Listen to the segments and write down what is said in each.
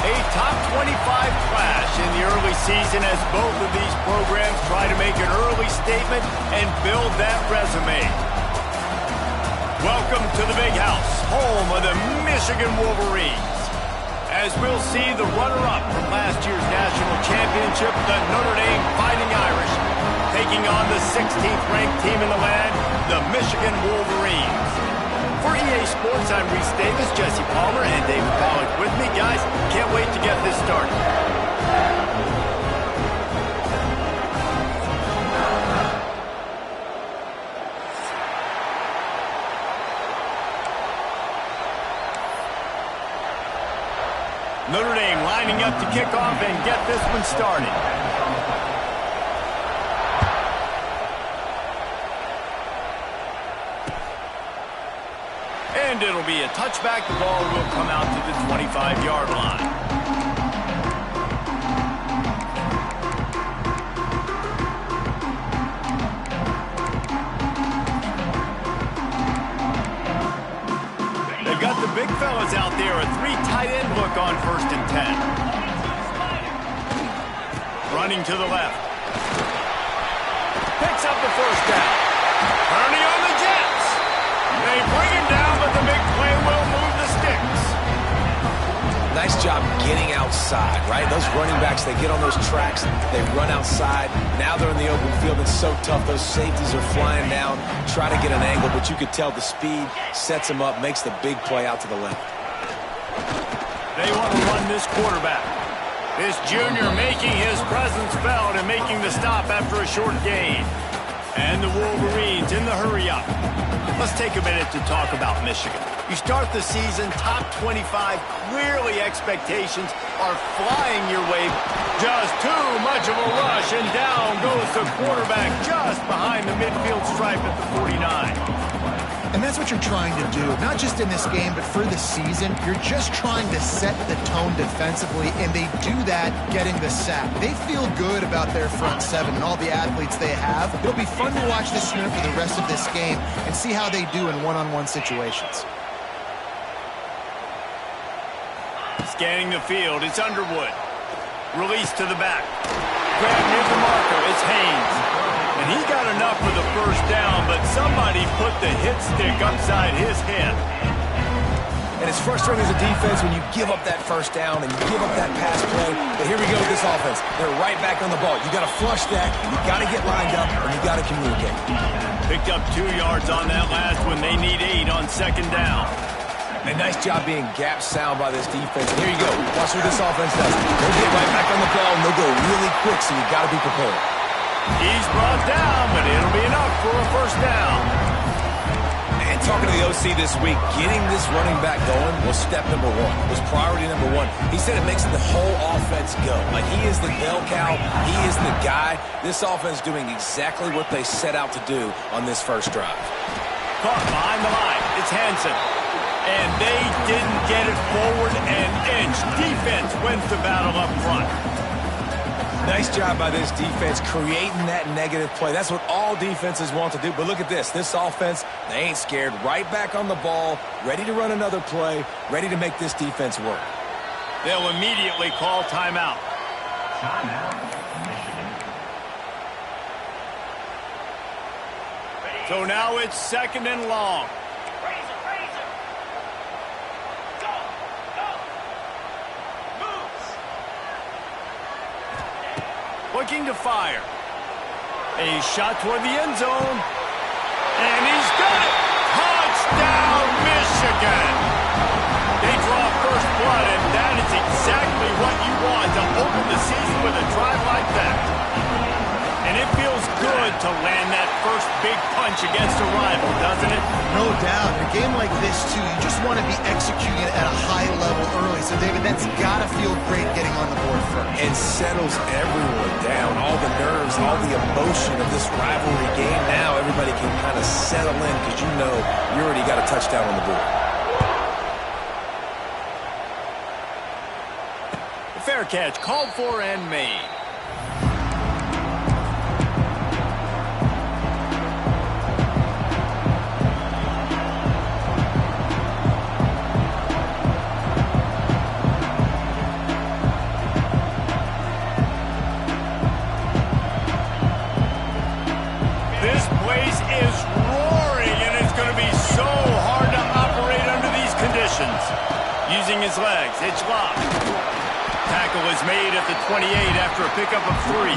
A top 25 clash in the early season as both of these programs try to make an early statement and build that resume. Welcome to the Big House, home of the Michigan Wolverines. As we'll see the runner-up from last year's national championship, the Notre Dame Fighting Irish, taking on the 16th ranked team in the land, the Michigan Wolverines. For EA Sports, I'm Reese Davis, Jesse Palmer, and David Pollack with me. Guys, can't wait to get this started. Notre Dame lining up to kick off and get this one started. And it'll be a touchback. The ball will come out to the 25-yard line. They've got the big fellas out there. A three tight end look on 1st and 10. Running to the left. Picks up the first down. Turning on the Jets. They bring him down, but the big play will move the sticks. Nice job getting outside, right? Those running backs, they get on those tracks, they run outside. Now they're in the open field. It's so tough. Those safeties are flying down, try to get an angle, but you could tell the speed sets them up, makes the big play out to the left. They want to run this quarterback. This junior making his presence felt and making the stop after a short gain. And the Wolverines in the hurry-up. Let's take a minute to talk about Michigan. You start the season top 25. Clearly expectations are flying your way. Just too much of a rush, and down goes the quarterback just behind the midfield stripe at the 49. And that's what you're trying to do, not just in this game, but for the season. You're just trying to set the tone defensively, and they do that getting the sack. They feel good about their front seven and all the athletes they have. It'll be fun to watch this unit for the rest of this game and see how they do in one-on-one situations. Scanning the field, it's Underwood. Release to the back. Grab near the marker, it's Haynes. And he got enough for the first down, but somebody put the hit stick upside his head. And it's frustrating as a defense when you give up that first down and you give up that pass play. But here we go with this offense. They're right back on the ball. You got to flush that, you got to get lined up, and you got to communicate. Picked up 2 yards on that last one. They need 8 on 2nd down. And nice job being gap sound by this defense. And here you go. Watch what this offense does. They'll get right back on the ball, and they'll go really quick, so you got to be prepared. He's brought down, but it'll be enough for a first down. And talking to the OC this week, getting this running back going was step number 1, was priority number 1. He said it makes the whole offense go. Like, he is the bell cow, he is the guy. This offense doing exactly what they set out to do on this first drive. Caught behind the line, it's Hansen. And they didn't get it forward an inch. Defense wins the battle up front. Nice job by this defense creating that negative play. That's what all defenses want to do. But look at this. This offense, they ain't scared. Right back on the ball, ready to run another play, ready to make this defense work. They'll immediately call timeout. So now it's 2nd and long. Looking to fire. A shot toward the end zone. And he's got it. Touchdown, Michigan. They draw first blood, and that is exactly what you want to open the season with a drive like that. And it feels good to land that first big punch against a rival, doesn't it? No doubt. In a game like this, too, you just want to be executing it at a high level early. So, David, that's got to feel great getting on the board first. And settles everyone down. All the nerves, all the emotion of this rivalry game. Now everybody can kind of settle in because you know you already got a touchdown on the board. Fair catch, called for and made. using his legs. It's locked. Tackle is made at the 28 after a pickup of 3.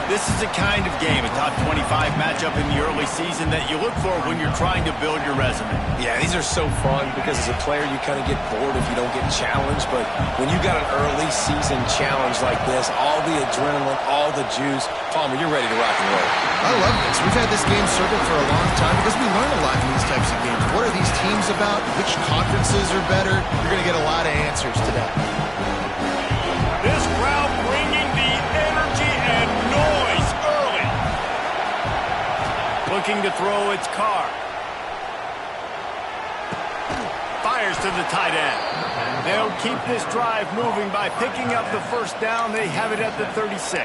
This is the kind of game, a top 25 matchup in the early season, that you look for when you're trying to build your resume. Yeah, these are so fun because as a player you kind of get bored if you don't get challenged, but when you got an early season challenge like this, all the adrenaline, all the juice, Palmer, you're ready to rock and roll. I love this. We've had this game circled for a long time because we learn a lot in these types of games. What are these teams about? Which conferences are better? You're going to get a lot of answers today. This crowd bringing the energy and noise early. Looking to throw its car. Fires to the tight end. They'll keep this drive moving by picking up the first down. They have it at the 36.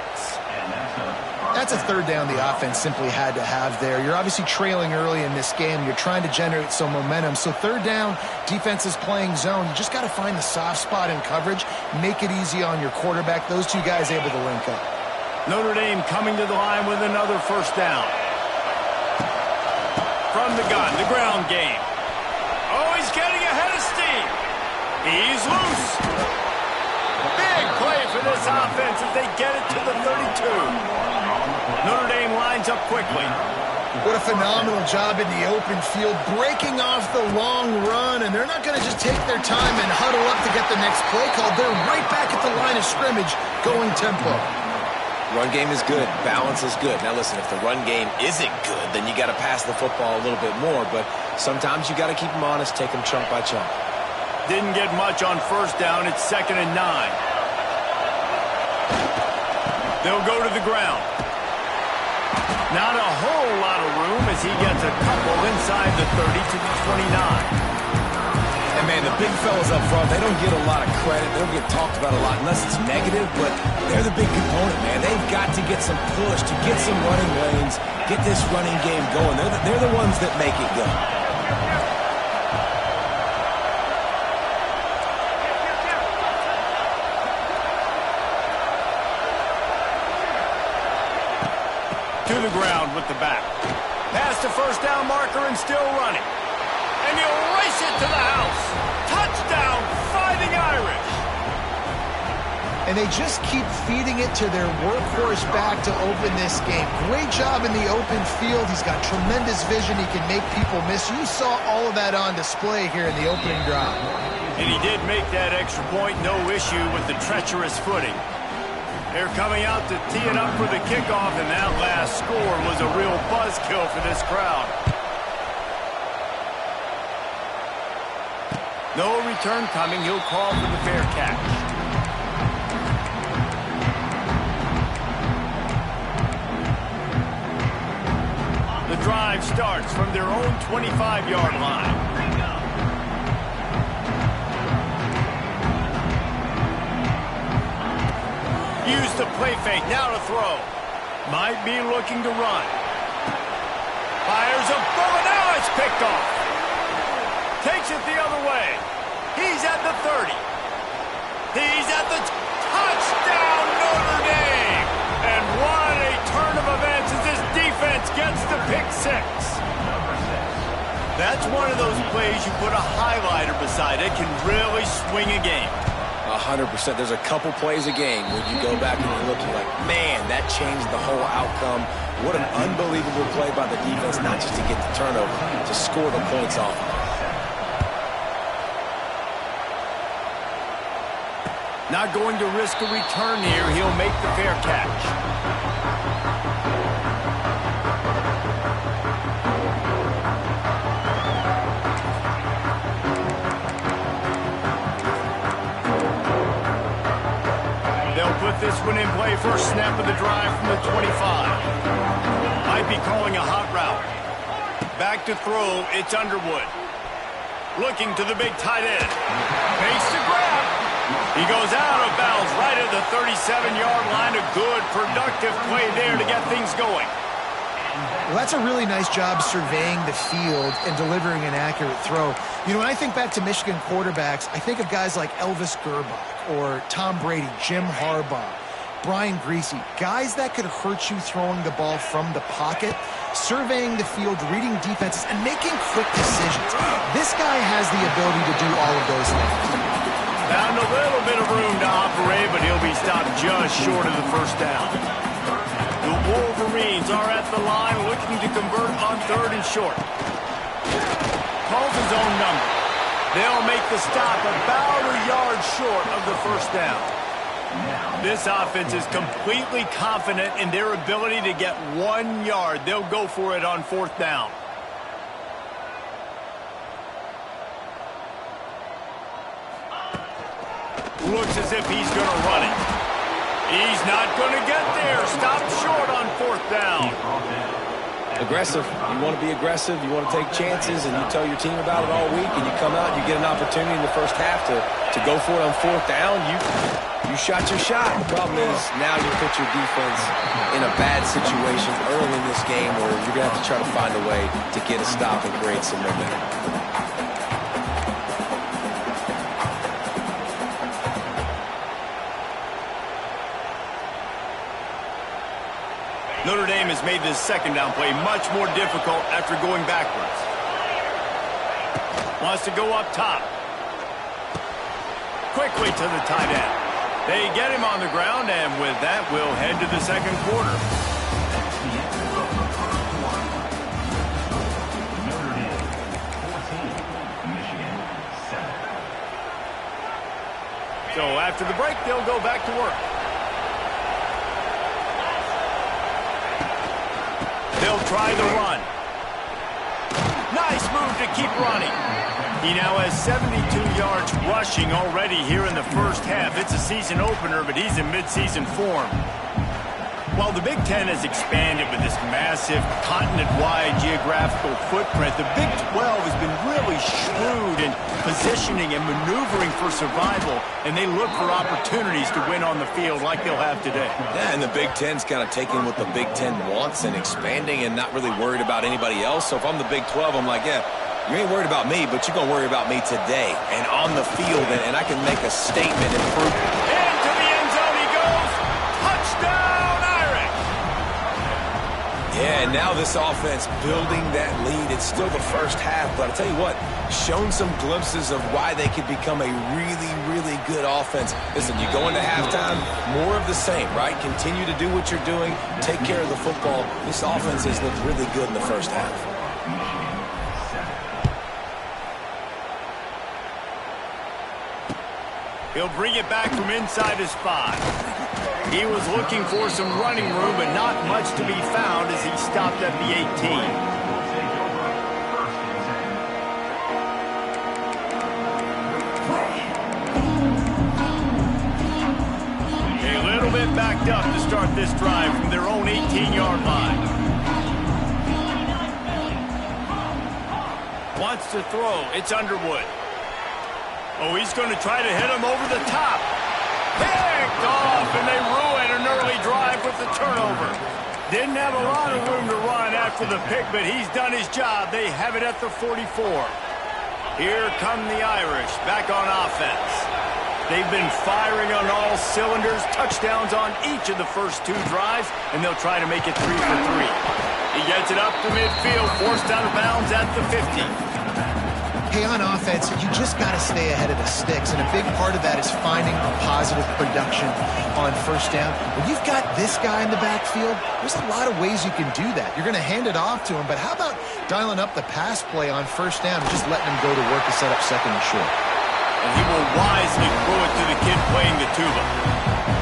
That's a third down the offense simply had to have there. You're obviously trailing early in this game. You're trying to generate some momentum. So third down, defense is playing zone. You just got to find the soft spot in coverage, make it easy on your quarterback. Those two guys able to link up. Notre Dame coming to the line with another first down. From the gun, the ground game. Oh, he's getting ahead of steam. He's loose. Big play for this offense as they get it to the 32. Notre Dame lines up quickly. What a phenomenal job in the open field, breaking off the long run, and they're not going to just take their time and huddle up to get the next play called. They're right back at the line of scrimmage, going tempo. Run game is good. Balance is good. Now listen, if the run game isn't good, then you got to pass the football a little bit more, but sometimes you got to keep them honest, take them chunk by chunk. Didn't get much on first down. It's 2nd and 9. They'll go to the ground. Not a whole lot of room as he gets a couple inside the 30 to the 29. And man, the big fellas up front, they don't get a lot of credit. They don't get talked about a lot unless it's negative, but they're the big component, man. They've got to get some push, to get some running lanes, get this running game going. They're the ones that make it go. To the ground with the back. Past the first down marker and still running. And he'll race it to the house. Touchdown, Fighting Irish. And they just keep feeding it to their workhorse back to open this game. Great job in the open field. He's got tremendous vision. He can make people miss. You saw all of that on display here in the opening drive. And he did make that extra point. No issue with the treacherous footing. They're coming out to tee it up for the kickoff, and that last score was a real buzzkill for this crowd. No return coming. He'll call for the fair catch. The drive starts from their own 25-yard line. Use the play fake, now to throw. Might be looking to run. Fires a bullet, now it's picked off. Takes it the other way. He's at the 30. He's at the touchdown, Notre Dame. And what a turn of events as this defense gets the pick 6. That's one of those plays you put a highlighter beside it, can really swing a game. 100%. There's a couple plays a game when you go back and you look, you're like, man, that changed the whole outcome. What an unbelievable play by the defense, not just to get the turnover, to score the points off. Not going to risk a return here. He'll make the fair catch. Put this one in play. First snap of the drive from the 25. Might be calling a hot route. Back to throw. It's Underwood. Looking to the big tight end. Makes the grab. He goes out of bounds right at the 37-yard line. A good, productive play there to get things going. Well, that's a really nice job surveying the field and delivering an accurate throw. You know, when I think back to Michigan quarterbacks, I think of guys like Elvis Gerbach or Tom Brady, Jim Harbaugh. Brian Griese, guys that could hurt you throwing the ball from the pocket, surveying the field, reading defenses, and making quick decisions. This guy has the ability to do all of those things. Found a little bit of room to operate, but he'll be stopped just short of the first down. The Wolverines are at the line looking to convert on 3rd and short. Calls his own number. They'll make the stop about a yard short of the first down. This offense is completely confident in their ability to get 1 yard. They'll go for it on 4th down. Looks as if he's going to run it. He's not going to get there. Stopped short on 4th down. Aggressive. You want to be aggressive. You want to take chances, and you tell your team about it all week, and you come out and you get an opportunity in the first half to go for it on 4th down. You shot your shot. The problem is now you put your defense in a bad situation early in this game where you're going to have to try to find a way to get a stop and create some momentum. Notre Dame has made this 2nd down play much more difficult after going backwards. Wants to go up top. Quickly to the tight end. They get him on the ground, and with that, we'll head to the 2nd quarter. So after the break, they'll go back to work. They'll try the run. Nice move to keep running. He now has 72 yards rushing already here in the first half. It's a season opener, but he's in midseason form. While the Big Ten has expanded with this massive continent-wide geographical footprint, the Big 12 has been really shrewd in positioning and maneuvering for survival, and they look for opportunities to win on the field like they'll have today. Yeah, and the Big Ten's kind of taking what the Big Ten wants and expanding and not really worried about anybody else. So if I'm the Big 12, I'm like, yeah, you ain't worried about me, but you're going to worry about me today and on the field, and I can make a statement and prove it. Into the end zone he goes. Touchdown, Irish! Yeah, and now this offense building that lead. It's still the first half, but I'll tell you what, shown some glimpses of why they could become a really, really good offense. Listen, you go into halftime, more of the same, right? Continue to do what you're doing, take care of the football. This offense has looked really good in the first half. He'll bring it back from inside his 5. He was looking for some running room, but not much to be found as he stopped at the 18. A little bit backed up to start this drive from their own 18-yard line. Wants to throw. It's Underwood. Oh, he's going to try to hit him over the top. Picked off, and they ruin an early drive with the turnover. Didn't have a lot of room to run after the pick, but he's done his job. They have it at the 44. Here come the Irish back on offense. They've been firing on all cylinders, touchdowns on each of the first 2 drives, and they'll try to make it 3 for 3. He gets it up to midfield, forced out of bounds at the 50. Hey, on offense, you just got to stay ahead of the sticks, and a big part of that is finding a positive production on first down. When you've got this guy in the backfield, there's a lot of ways you can do that. You're going to hand it off to him, but how about dialing up the pass play on first down and just letting him go to work to set up 2nd and short? And he will wisely throw it to the kid playing the tuba.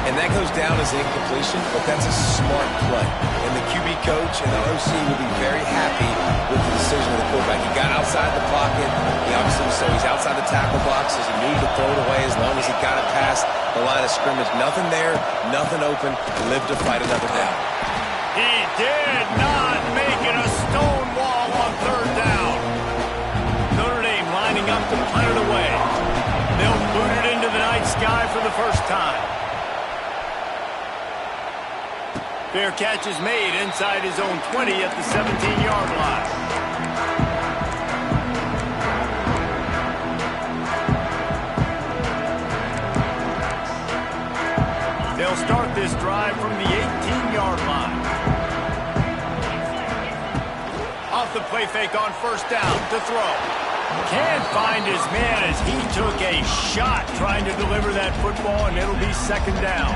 And that goes down as incompletion, but that's a smart play. And the QB coach and the OC will be very happy with the decision of the quarterback. He got outside the pocket. He obviously, so he's outside the tackle box as he knew to throw it away as long as he got it past the line of scrimmage. Nothing there, nothing open. Live to fight another down. He did not make it a stone wall on 3rd down. Notre Dame lining up to punt it away. They'll boot it into the night sky for the first time. Fair catch is made inside his own 20 at the 17-yard line. They'll start this this drive from the 18-yard line. Off the play fake on first down to throw. Can't find his man as he took a shot trying to deliver that football, and it'll be second down.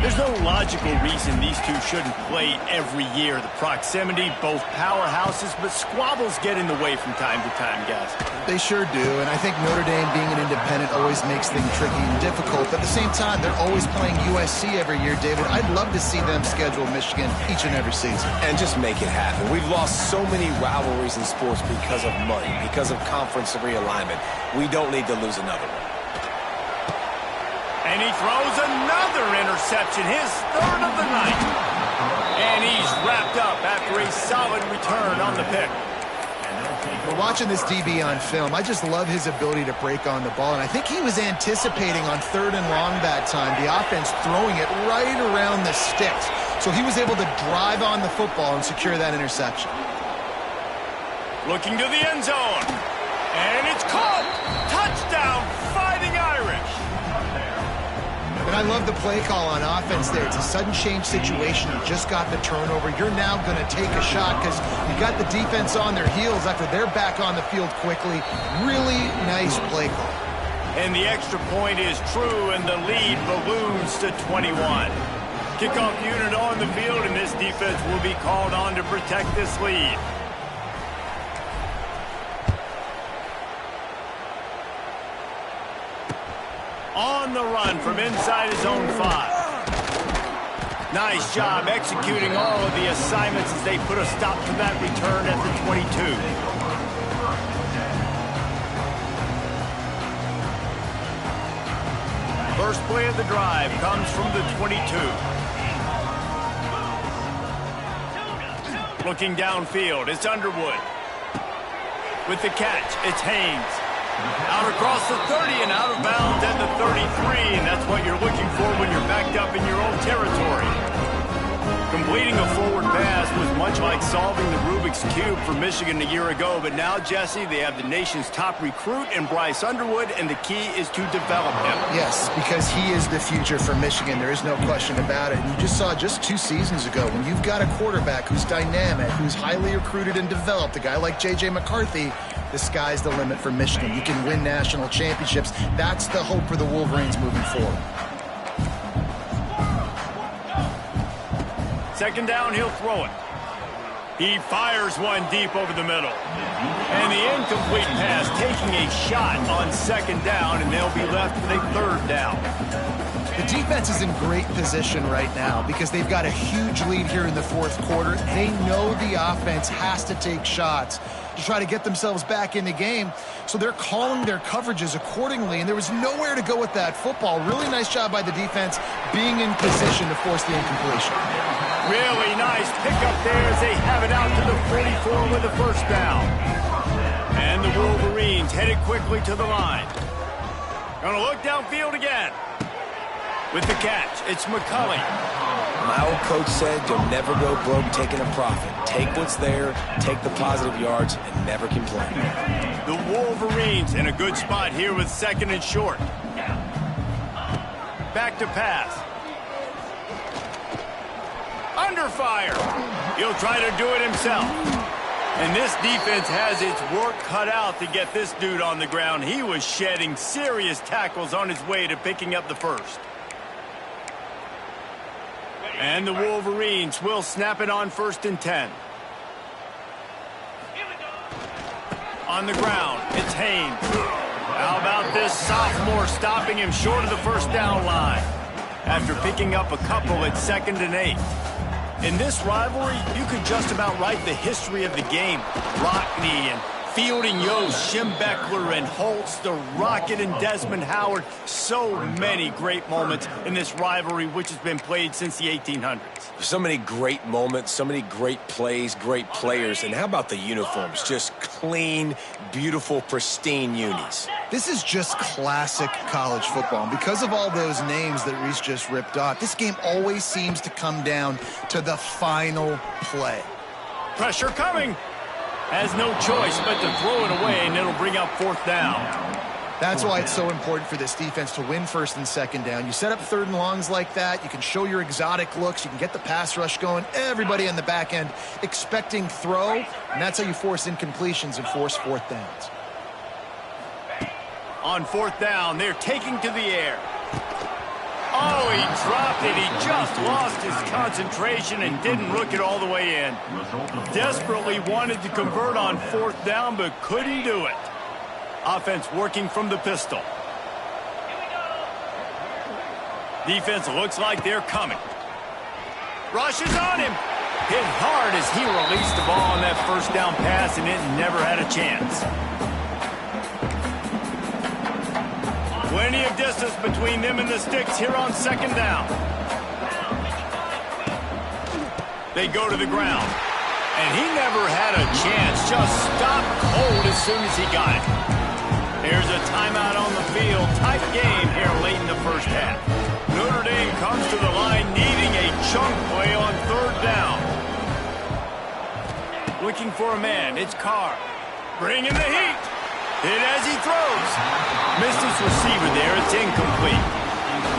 There's no logical reason these two shouldn't play every year. The proximity, both powerhouses, but squabbles get in the way from time to time, guys. They sure do, and I think Notre Dame being an independent always makes things tricky and difficult. But at the same time, they're always playing USC every year, David. I'd love to see them schedule Michigan each and every season. And just make it happen. We've lost so many rivalries in sports because of money, because of conference realignment. We don't need to lose another one. And he throws another interception, his third of the night. And he's wrapped up after a solid return on the pick. We're watching this DB on film. I just love his ability to break on the ball, and I think he was anticipating on third and long that time, the offense throwing it right around the sticks. So he was able to drive on the football and secure that interception. Looking to the end zone. And it's caught. Touchdown, Fighting Irish. And I love the play call on offense there. It's a sudden change situation. You just got the turnover. You're now going to take a shot because you got the defense on their heels after they're back on the field quickly. Really nice play call. And the extra point is true, and the lead balloons to 21. Kickoff unit on the field, and this defense will be called on to protect this lead. On the run from inside his own 5. Nice job executing all of the assignments as they put a stop to that return at the 22. First play of the drive comes from the 22. Looking downfield, it's Underwood. With the catch, it's Haynes. Out across the 30 and out of bounds at the 33, and that's what you're looking for when you're backed up in your own territory. Completing a forward pass was much like solving the Rubik's Cube for Michigan a year ago, but now, Jesse, they have the nation's top recruit in Bryce Underwood, and the key is to develop him. Yes, because he is the future for Michigan. There is no question about it. And you just saw just 2 seasons ago when you've got a quarterback who's dynamic, who's highly recruited and developed, a guy like J.J. McCarthy, the sky's the limit for Michigan. You can win national championships. That's the hope for the Wolverines moving forward. Second down, he'll throw it. He fires one deep over the middle. And the incomplete pass taking a shot on second down, and they'll be left with a third down. The defense is in great position right now because they've got a huge lead here in the fourth quarter. They know the offense has to take shots to try to get themselves back in the game. So they're calling their coverages accordingly, and there was nowhere to go with that football. Really nice job by the defense being in position to force the incompletion. Really nice pickup there as they have it out to the 44 with the first down. And the Wolverines headed quickly to the line. Gonna look downfield again. With the catch, it's McCulley. My old coach said you'll never go broke taking a profit. Take what's there, take the positive yards, and never complain. The Wolverines in a good spot here with second and short. Back to pass. Under fire. He'll try to do it himself. And this defense has its work cut out to get this dude on the ground. He was shedding serious tackles on his way to picking up the first. And the Wolverines will snap it on 1st and 10. On the ground, it's Haynes. How about this sophomore stopping him short of the first down line after picking up a couple at 2nd and 8. In this rivalry, you could just about write the history of the game. Rockne and Fielding Yost, Schembechler and Holtz, the Rocket and Desmond Howard. So many great moments in this rivalry, which has been played since the 1800s. So many great moments, so many great plays, great players. And how about the uniforms? Just clean, beautiful, pristine unis. This is just classic college football. And because of all those names that Reese just ripped off, this game always seems to come down to the final play. Pressure coming. Has no choice but to throw it away, and it'll bring up 4th down. That's why it's so important for this defense to win first and second down. You set up third and longs like that. You can show your exotic looks. You can get the pass rush going. Everybody on the back end expecting throw, and that's how you force incompletions and force fourth downs. On fourth down, they're taking to the air. Oh, he dropped it. He just lost his concentration and didn't look it all the way in. Desperately wanted to convert on fourth down, but couldn't do it. Offense working from the pistol. Defense looks like they're coming. Rushes on him. Hit hard as he released the ball on that first down pass, and it never had a chance. Plenty of distance between them and the sticks here on second down. They go to the ground. And he never had a chance. Just stopped cold as soon as he got it. There's a timeout on the field. Tight game here late in the first half. Notre Dame comes to the line needing a chunk play on third down. Looking for a man. It's Carr. Bringing the heat. Hit as he throws. Missed his receiver there. It's incomplete.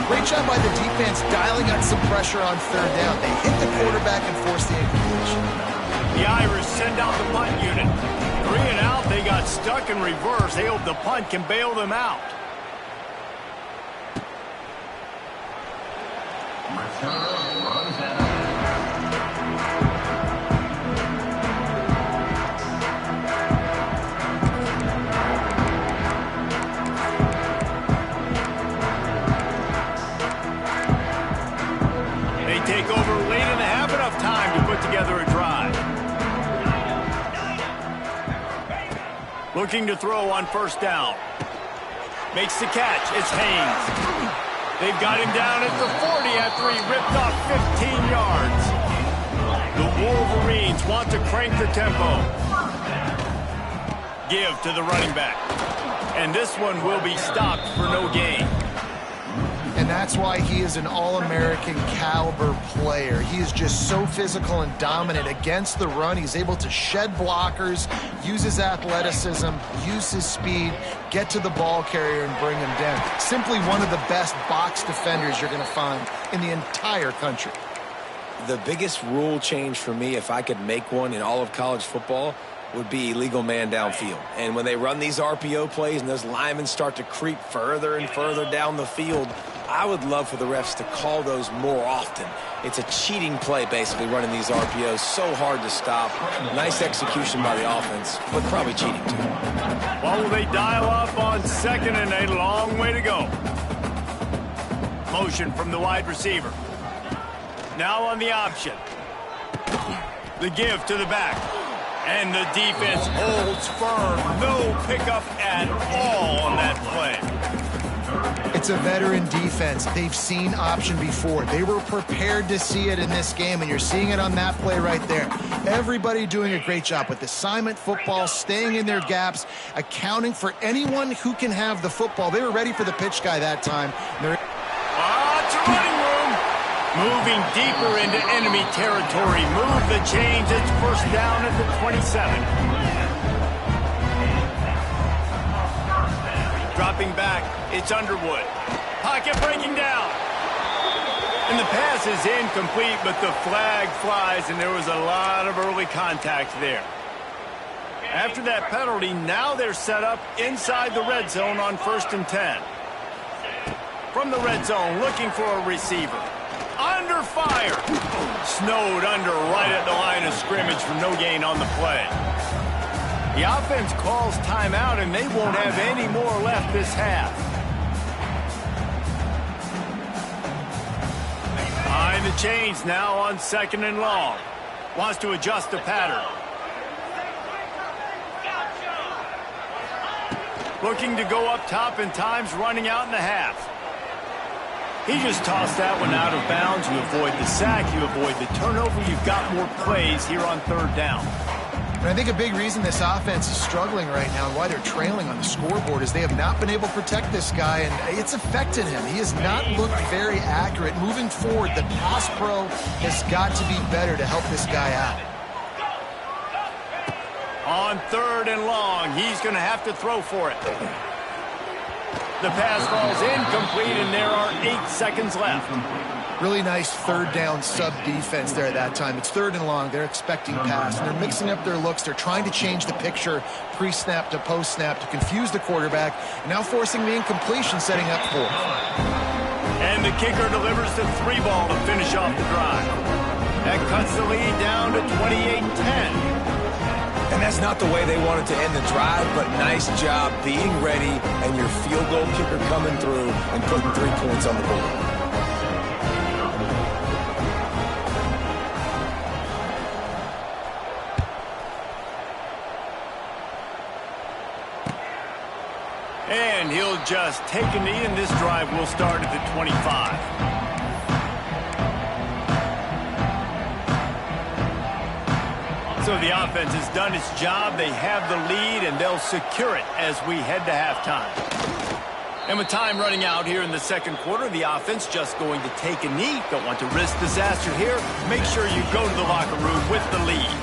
Great job by the defense dialing up some pressure on third down. They hit the quarterback and forced the incompletion. The Irish send out the punt unit. 3 and out, they got stuck in reverse. They hope the punt can bail them out. They take over late and have enough time to put together a drive. Looking to throw on first down. Makes the catch. It's Haynes. They've got him down at the 40 after he ripped off 15 yards. The Wolverines want to crank the tempo. Give to the running back. And this one will be stopped for no gain. And that's why he is an All-American caliber player. He is just so physical and dominant against the run. He's able to shed blockers, use his athleticism, use his speed, get to the ball carrier and bring him down. Simply one of the best box defenders you're going to find in the entire country. The biggest rule change for me, if I could make one in all of college football, would be illegal man downfield. And when they run these RPO plays and those linemen start to creep further and further down the field, I would love for the refs to call those more often. It's a cheating play, basically, running these RPOs. So hard to stop. Nice execution by the offense, but probably cheating, too. Well, will they dial up on second and a long way to go? Motion from the wide receiver. Now on the option. The give to the back. And the defense holds firm. No pickup at all on that play. It's a veteran defense. They've seen option before. They were prepared to see it in this game, and you're seeing it on that play right there. Everybody doing a great job with assignment football, staying in their gaps, accounting for anyone who can have the football. They were ready for the pitch guy that time. It's a running room. Moving deeper into enemy territory. Move the chains. It's first down at the 27. Dropping back, it's Underwood. Pocket breaking down. And the pass is incomplete, but the flag flies, and there was a lot of early contact there. After that penalty, now they're set up inside the red zone on 1st and 10. From the red zone, looking for a receiver. Under fire. Snowed under right at the line of scrimmage for no gain on the play. The offense calls timeout, and they won't have any more left this half. Behind the chains now on 2nd and long. Wants to adjust the pattern. Looking to go up top in times, running out in the half. He just tossed that one out of bounds. You avoid the sack, you avoid the turnover. You've got more plays here on 3rd down. And I think a big reason this offense is struggling right now and why they're trailing on the scoreboard is they have not been able to protect this guy, and it's affected him. He has not looked very accurate. Moving forward, the pass pro has got to be better to help this guy out. On 3rd and long, he's going to have to throw for it. The pass falls incomplete, and there are 8 seconds left. Really nice third down sub-defense there at that time. It's 3rd and long. They're expecting pass, and they're mixing up their looks. They're trying to change the picture pre-snap to post-snap to confuse the quarterback, and now forcing the incompletion, setting up 4th. And the kicker delivers the 3 ball to finish off the drive. That cuts the lead down to 28-10. And that's not the way they wanted to end the drive, but nice job being ready and your field goal kicker coming through and putting 3 points on the board. And he'll just take a knee, and this drive will start at the 25. So the offense has done its job. They have the lead, and they'll secure it as we head to halftime. And with time running out here in the second quarter, the offense just going to take a knee. Don't want to risk disaster here. Make sure you go to the locker room with the lead.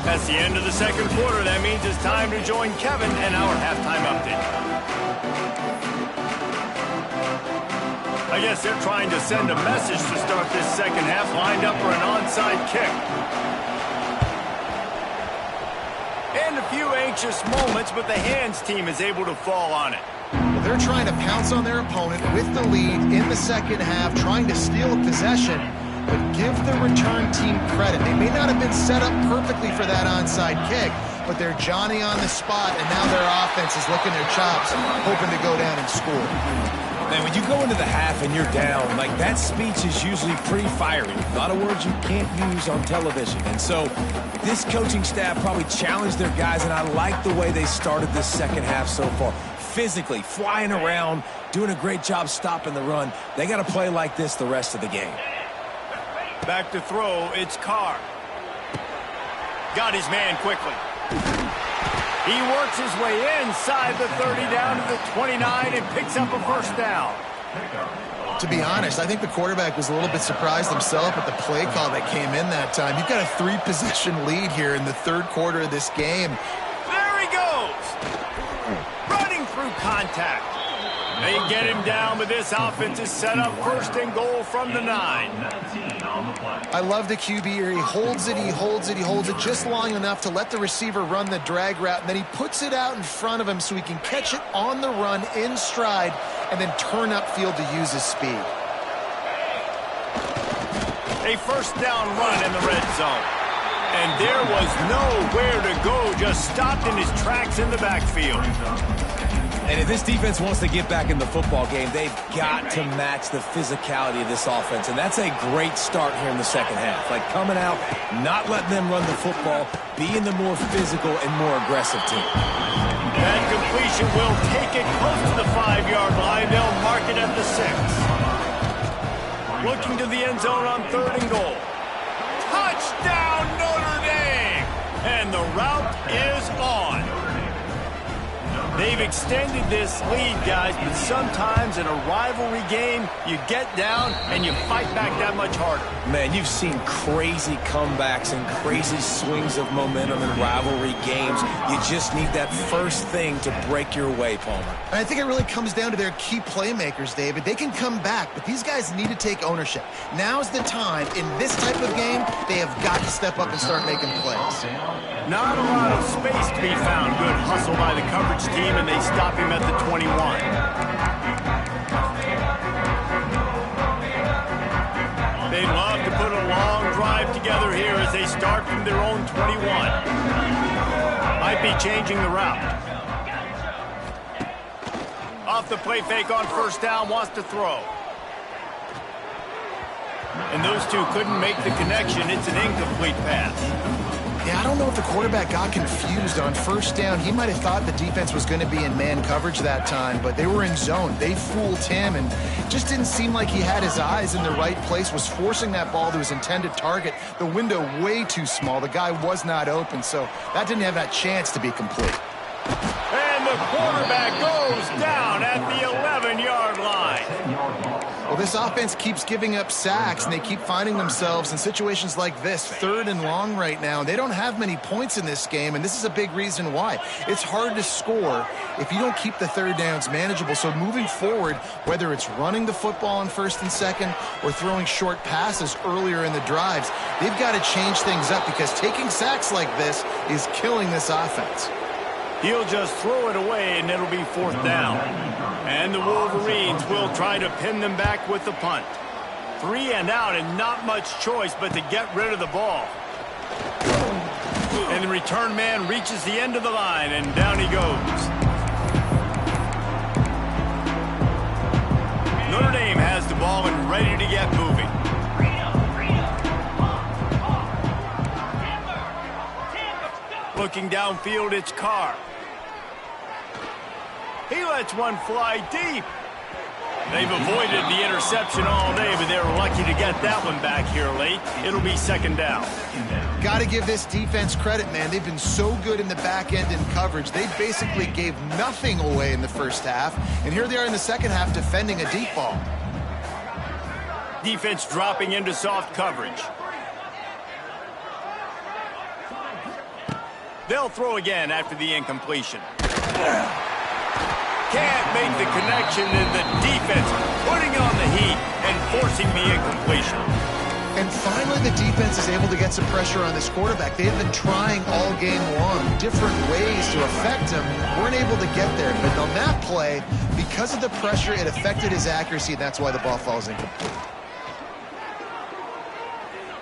That's the end of the second quarter. That means it's time to join Kevin and our halftime update. I guess they're trying to send a message to start this second half, lined up for an onside kick. And a few anxious moments, but the hands team is able to fall on it. Well, they're trying to pounce on their opponent with the lead in the second half, trying to steal a possession, but give the return team credit. They may not have been set up perfectly for that onside kick, but they're Johnny on the spot, and now their offense is licking their chops, hoping to go down and score. Man, when you go into the half and you're down, like that speech is usually pretty fiery. A lot of words you can't use on television. And so this coaching staff probably challenged their guys, and I like the way they started this second half so far. Physically, flying around, doing a great job stopping the run. They got to play like this the rest of the game. Back to throw, it's Carr. Got his man quickly. He works his way inside the 30 down to the 29 and picks up a first down. To be honest, I think the quarterback was a little bit surprised himself at the play call that came in that time. You've got a 3-possession lead here in the third quarter of this game. There he goes! Running through contact. They get him down, but this offense is set up 1st and goal from the 9. I love the QB here. He holds it, he holds it, he holds it just long enough to let the receiver run the drag route, and then he puts it out in front of him so he can catch it on the run in stride and then turn upfield to use his speed. A first down run in the red zone. And there was nowhere to go, just stopped in his tracks in the backfield. And if this defense wants to get back in the football game, they've got to match the physicality of this offense. And that's a great start here in the second half. Like coming out, not letting them run the football, being the more physical and more aggressive team. That completion will take it close to the 5-yard line. They'll mark it at the 6. Looking to the end zone on 3rd and goal. Touchdown, Notre Dame! And the route is on. They've extended this lead, guys, but sometimes in a rivalry game, you get down and you fight back that much harder. Man, you've seen crazy comebacks and crazy swings of momentum in rivalry games. You just need that first thing to break your way, Palmer. I think it really comes down to their key playmakers, David. They can come back, but these guys need to take ownership. Now's the time. In this type of game, they have got to step up and start making plays. Not a lot of space to be found. Good hustle by the coverage team, and they stop him at the 21. They'd love to put a long drive together here as they start from their own 21. Might be changing the route. Off the play fake on first down, wants to throw. And those two couldn't make the connection. It's an incomplete pass. Yeah, I don't know if the quarterback got confused on first down. He might have thought the defense was going to be in man coverage that time, but they were in zone. They fooled him, and just didn't seem like he had his eyes in the right place, was forcing that ball to his intended target. The window way too small. The guy was not open, so that didn't have that chance to be complete. And the quarterback goes down at the 11-yard line. Well, this offense keeps giving up sacks, and they keep finding themselves in situations like this, 3rd and long right now. They don't have many points in this game, and this is a big reason why. It's hard to score if you don't keep the 3rd downs manageable. So moving forward, whether it's running the football on 1st and 2nd or throwing short passes earlier in the drives, they've got to change things up because taking sacks like this is killing this offense. He'll just throw it away, and it'll be 4th down. And the Wolverines will try to pin them back with the punt. 3 and out, and not much choice but to get rid of the ball. And the return man reaches the end of the line, and down he goes. Notre Dame has the ball and ready to get moving. Looking downfield, it's Carr. He lets one fly deep. They've avoided the interception all day, but they're lucky to get that one back here late. It'll be 2nd down. Got to give this defense credit, man. They've been so good in the back end in coverage. They basically gave nothing away in the first half, and here they are in the second half defending a deep ball. Defense dropping into soft coverage. They'll throw again after the incompletion. Can't make the connection, and the defense putting on the heat and forcing the incompletion. And finally, the defense is able to get some pressure on this quarterback. They have been trying all game long different ways to affect him. Weren't able to get there. But on that play, because of the pressure, it affected his accuracy, and that's why the ball falls incomplete.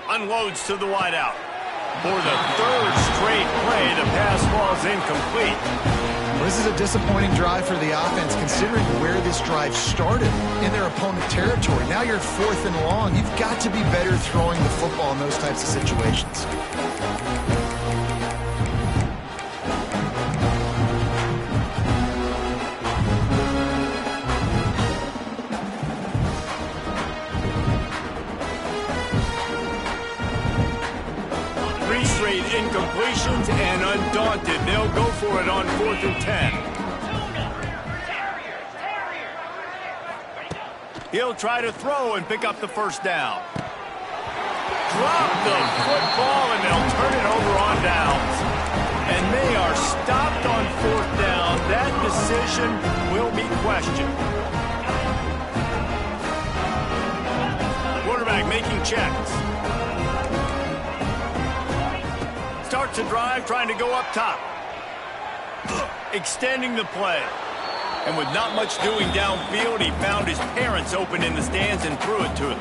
Unloads to the wideout. For the 3rd straight play, the pass falls incomplete. This is a disappointing drive for the offense, considering where this drive started in their opponent territory. Now you're 4th and long. You've got to be better throwing the football in those types of situations. Incompletions, and undaunted, they'll go for it on 4th and 10. He'll try to throw and pick up the 1st down. Drop the football, and they'll turn it over on downs. And they are stopped on 4th down. That decision will be questioned. Quarterback making checks. Starts a drive trying to go up top. Extending the play. And with not much doing downfield, he found his parents open in the stands and threw it to them.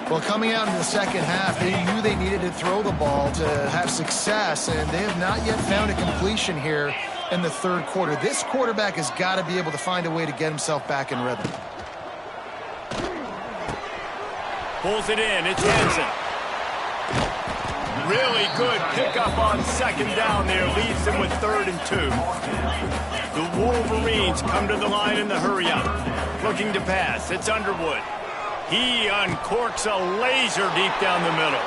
Well, coming out in the second half, they knew they needed to throw the ball to have success, and they have not yet found a completion here in the 3rd quarter. This quarterback has got to be able to find a way to get himself back in rhythm. Pulls it in. It's Henson. Really good pickup on 2nd down there. Leaves them with 3rd and 2. The Wolverines come to the line in the hurry-up. Looking to pass. It's Underwood. He uncorks a laser deep down the middle.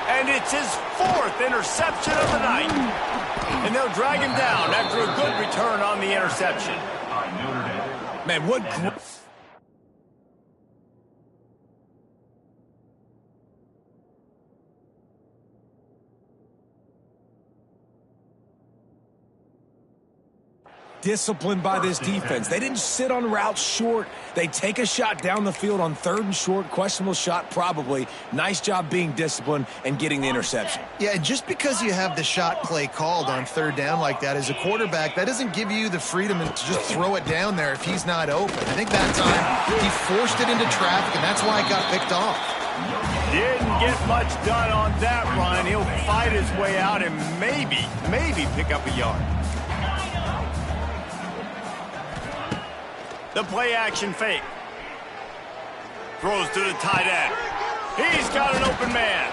And it's his 4th interception of the night. And they'll drag him down after a good return on the interception. Man, what... disciplined by this defense. They didn't sit on routes short. They take a shot down the field on 3rd and short. Questionable shot, probably. Nice job being disciplined and getting the interception. Yeah, and just because you have the shot play called on 3rd down like that as a quarterback, that doesn't give you the freedom to just throw it down there if he's not open. I think that time he forced it into traffic, and that's why it got picked off. Didn't get much done on that run. He'll fight his way out and maybe pick up a yard. The play action fake. Throws to the tight end. He's got an open man.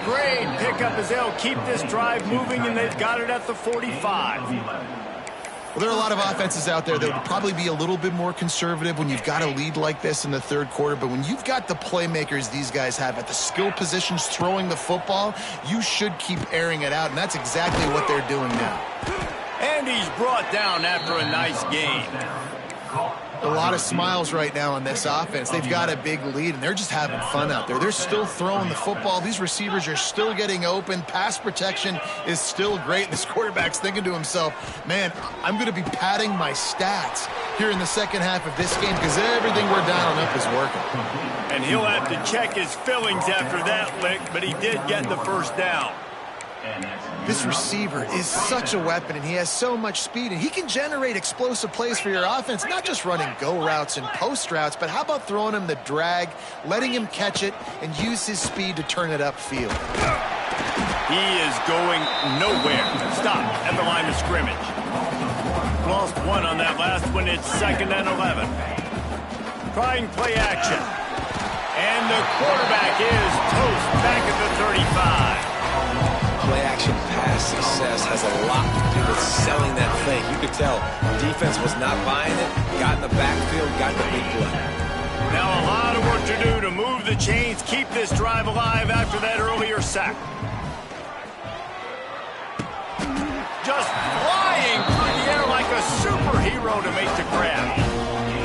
Great pickup as they'll keep this drive moving, and they've got it at the 45. Well, there are a lot of offenses out there that would probably be a little bit more conservative when you've got a lead like this in the 3rd quarter, but when you've got the playmakers these guys have at the skill positions throwing the football, you should keep airing it out, and that's exactly what they're doing now. And he's brought down after a nice gain. A lot of smiles right now on this offense. They've got a big lead, and they're just having fun out there. They're still throwing the football. These receivers are still getting open. Pass protection is still great. This quarterback's thinking to himself, man, I'm going to be padding my stats here in the second half of this game because everything we're dialing up is working. And he'll have to check his fillings after that lick, but he did get the first down. This receiver is such a weapon, and he has so much speed, and he can generate explosive plays for your offense, not just running go routes and post routes, but how about throwing him the drag, letting him catch it, and use his speed to turn it upfield. He is going nowhere. Stop at the line of scrimmage. Lost one on that last one. It's 2nd and 11. Trying play action. And the quarterback is toast back at the 35. Play-action pass success has a lot to do with selling that fake. You could tell defense was not buying it, got in the backfield, got the big play. Now a lot of work to do to move the chains, keep this drive alive after that earlier sack. Just flying through the air like a superhero to make the grab.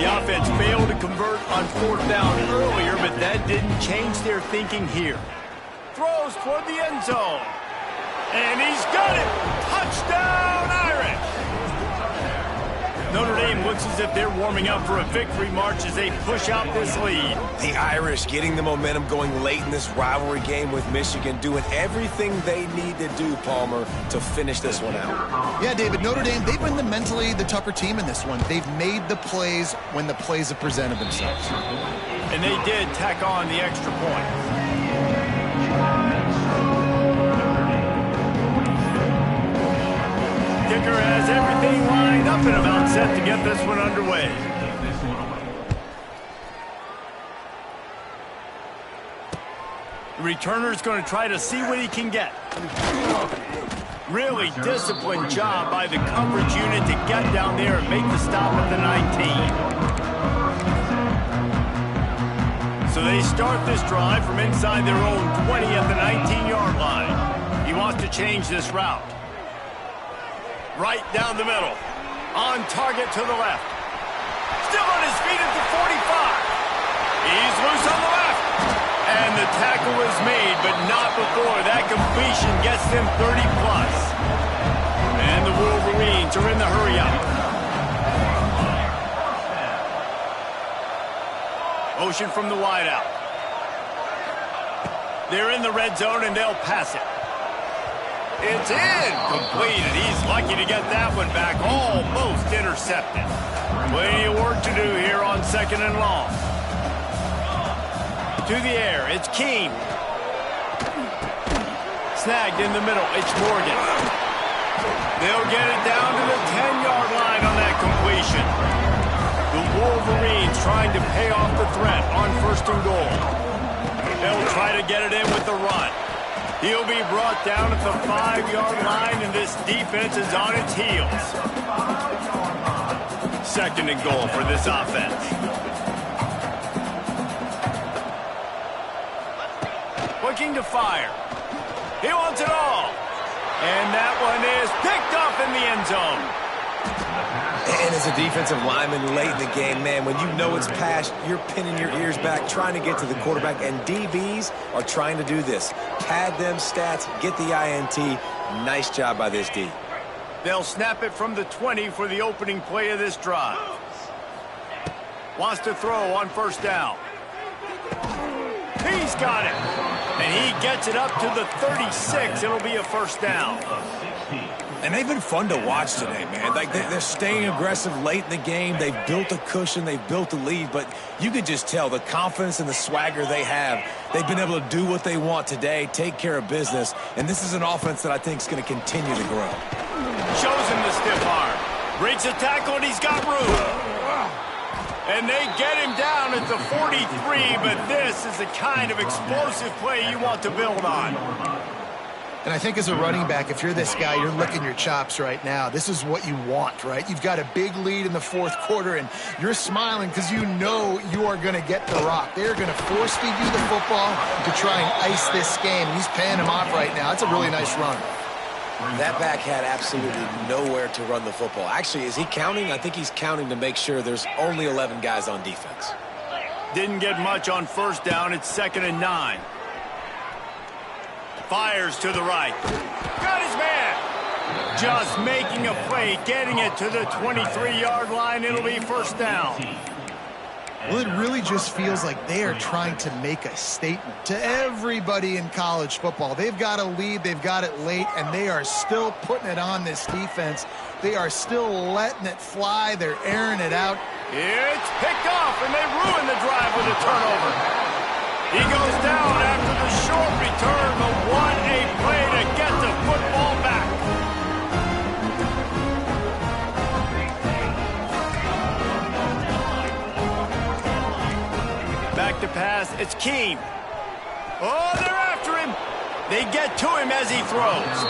The offense failed to convert on 4th down earlier, but that didn't change their thinking here. Throws toward the end zone. And he's got it! Touchdown, Irish! Notre Dame looks as if they're warming up for a victory march as they push out this lead. The Irish getting the momentum going late in this rivalry game with Michigan, doing everything they need to do, Palmer, to finish this one out. Yeah, David, Notre Dame, they've been mentally the tougher team in this one. They've made the plays when the plays have presented themselves. And they did tack on the extra point. Kicker has everything lined up and about set to get this one underway. The returner's going to try to see what he can get. Really disciplined job by the coverage unit to get down there and make the stop at the 19. So they start this drive from inside their own 20 at the 19-yard line. He wants to change this route. Right down the middle. On target to the left. Still on his feet at the 45. He's loose on the left. And the tackle is made, but not before that completion gets them 30-plus. And the Wolverines are in the hurry-up. Motion from the wideout. They're in the red zone, and they'll pass it. It's incomplete. He's lucky to get that one back. Almost intercepted. Plenty of work to do here on 2nd and long. To the air. It's Keene. Snagged in the middle. It's Morgan. They'll get it down to the 10-yard line on that completion. The Wolverines trying to pay off the threat on 1st and goal. They'll try to get it in with the run. He'll be brought down at the 5-yard line, and this defense is on its heels. 2nd and goal for this offense. Looking to fire. He wants it all. And that one is picked off in the end zone. And as a defensive lineman late in the game, man, when you know it's past, you're pinning your ears back, trying to get to the quarterback, and DBs are trying to do this. Pad them stats, get the INT. Nice job by this D. They'll snap it from the 20 for the opening play of this drive. Wants to throw on 1st down. He's got it. And he gets it up to the 36. It'll be a 1st down. And they've been fun to watch today, man. Like, they're staying aggressive late in the game. They've built a cushion. They've built a lead. But you could just tell the confidence and the swagger they have. They've been able to do what they want today, take care of business. And this is an offense that I think is going to continue to grow. Shows him the stiff arm. Breaks a tackle, and he's got room. And they get him down at the 43, but this is the kind of explosive play you want to build on. And I think as a running back, if you're this guy, you're licking your chops right now. This is what you want, right? You've got a big lead in the 4th quarter, and you're smiling because you know you are going to get the rock. They're going to force-feed you the football to try and ice this game. And he's paying him off right now. It's a really nice run. That back had absolutely nowhere to run the football. Actually, is he counting? I think he's counting to make sure there's only 11 guys on defense. Didn't get much on first down. It's 2nd and 9. Fires to the right. Got his man. Just making a play, getting it to the 23-yard line. It'll be first down. Well, it really just feels like they are trying to make a statement to everybody in college football. They've got a lead, they've got it late, and they are still putting it on this defense. They are still letting it fly. They're airing it out. It's picked off, and they ruin the drive with a turnover. He goes down after the short return, but what a play to get the football back. Back to pass, it's Keem. Oh, they're after him. They get to him as he throws.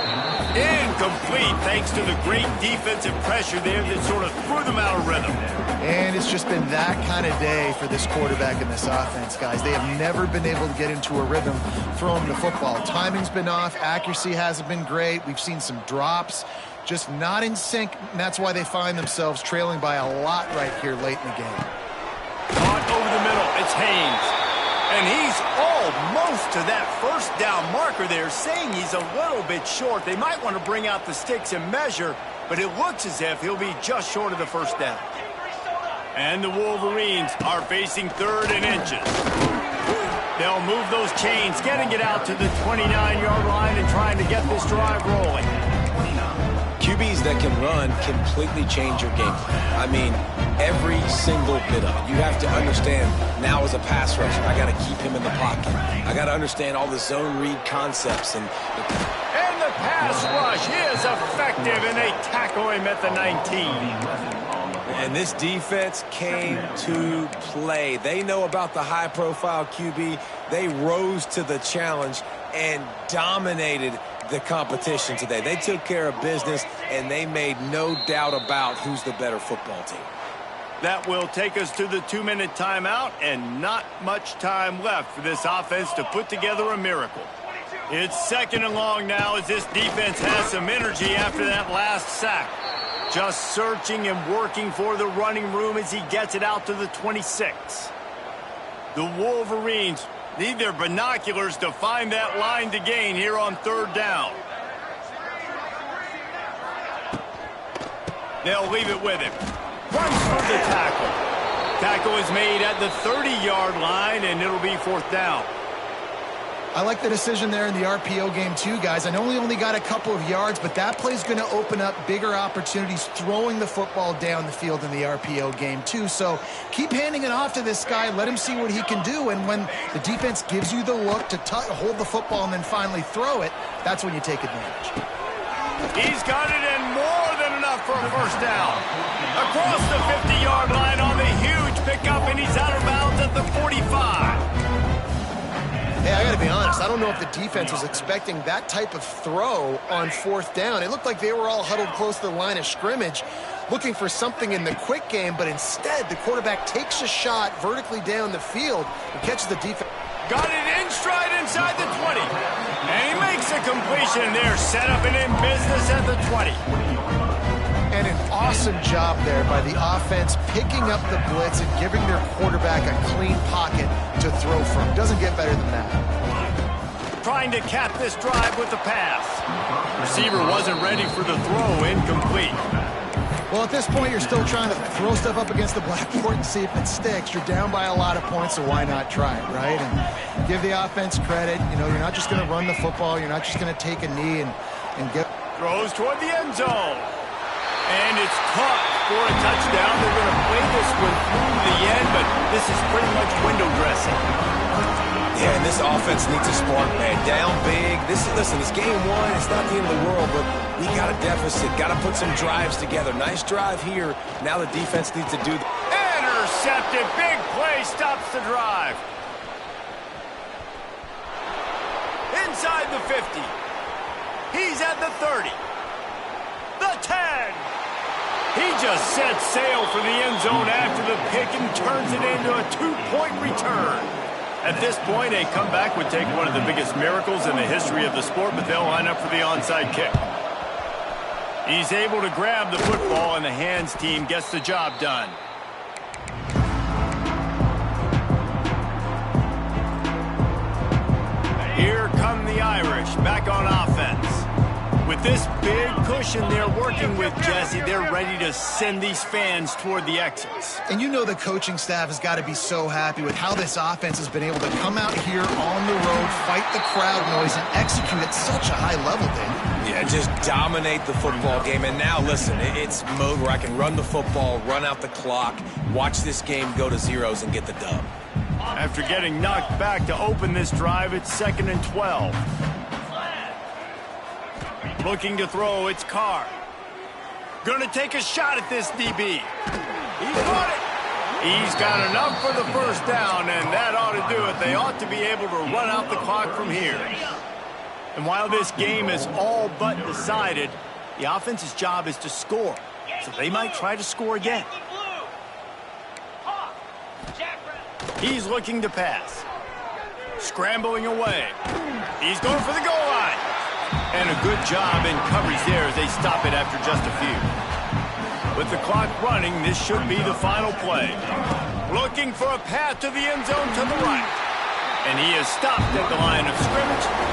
Incomplete, thanks to the great defensive pressure there that sort of threw them out of rhythm. And it's just been that kind of day for this quarterback and this offense, guys. They have never been able to get into a rhythm throwing the football. Timing's been off. Accuracy hasn't been great. We've seen some drops, just not in sync, and that's why they find themselves trailing by a lot right here late in the game. Caught over the middle, it's Haynes. And he's almost to that first down marker there, saying he's a little bit short. They might want to bring out the sticks and measure, but it looks as if he'll be just short of the first down. And the Wolverines are facing 3rd and inches. They'll move those chains, getting it out to the 29-yard line and trying to get this drive rolling. QBs that can run completely change your game plan. I mean, every single bit of it. You have to understand now as a pass rusher, I got to keep him in the pocket. I got to understand all the zone read concepts. And the pass rush is effective, and they tackle him at the 19. And this defense came to play. They know about the high-profile QB. They rose to the challenge and dominated the competition today. They took care of business, and they made no doubt about who's the better football team. That will take us to the 2-minute timeout, and not much time left for this offense to put together a miracle. It's 2nd and long now as this defense has some energy after that last sack. Just searching and working for the running room as he gets it out to the 26. The Wolverines need their binoculars to find that line to gain here on 3rd down. They'll leave it with him. Runs for the tackle. Tackle is made at the 30-yard line, and it'll be 4th down. I like the decision there in the RPO game too, guys. I know we only got a couple of yards, but that play's going to open up bigger opportunities throwing the football down the field in the RPO game too. So keep handing it off to this guy. Let him see what he can do. And when the defense gives you the look to hold the football and then finally throw it, that's when you take advantage. He's got it in more than enough for a first down. Across the 50-yard line on the huge pickup, and he's out of bounds at the 45. Hey, I got to be honest. I don't know if the defense was expecting that type of throw on 4th down. It looked like they were all huddled close to the line of scrimmage, looking for something in the quick game, but instead the quarterback takes a shot vertically down the field and catches the defense. Got it in stride inside the 20. And he makes a completion there, set up and in business at the 20. And an awesome job there by the offense, picking up the blitz and giving their quarterback a clean pocket to throw from. Doesn't get better than that. Trying to cap this drive with the pass. Receiver wasn't ready for the throw, incomplete. Well, at this point, you're still trying to throw stuff up against the blackboard and see if it sticks. You're down by a lot of points, so why not try it, right? And give the offense credit. You know, you're not just going to run the football. You're not just going to take a knee and get... Throws toward the end zone. And it's caught for a touchdown. They're going to play this one through the end, but this is pretty much window dressing. Yeah, and this offense needs a spark, man. Down big. Listen, it's game 1. It's not the end of the world, but we got a deficit. Got to put some drives together. Nice drive here. Now the defense needs to do the... Intercepted. Big play stops the drive. Inside the 50. He's at the 30. The 10. He just sets sail for the end zone after the pick and turns it into a 2-point return. At this point, a comeback would take one of the biggest miracles in the history of the sport, but they'll line up for the onside kick. He's able to grab the football, and the hands team gets the job done. Here come the Irish back on offense. With this big cushion they're working with, Jesse, they're ready to send these fans toward the exits. And you know the coaching staff has got to be so happy with how this offense has been able to come out here on the road, fight the crowd noise, and execute at such a high level, Dan. Yeah, just dominate the football game. And now, listen, it's mode where I can run the football, run out the clock, watch this game go to zeros and get the dub. After getting knocked back to open this drive, it's 2nd and 12. Looking to throw, it's Carr. Gonna take a shot at this DB. He's got it. He's got enough for the first down, and that ought to do it. They ought to be able to run out the clock from here. And while this game is all but decided, the offense's job is to score. So they might try to score again. He's looking to pass. Scrambling away. He's going for the goal line. And a good job in coverage there as they stop it after just a few. With the clock running, this should be the final play. Looking for a path to the end zone to the right. And he is stopped at the line of scrimmage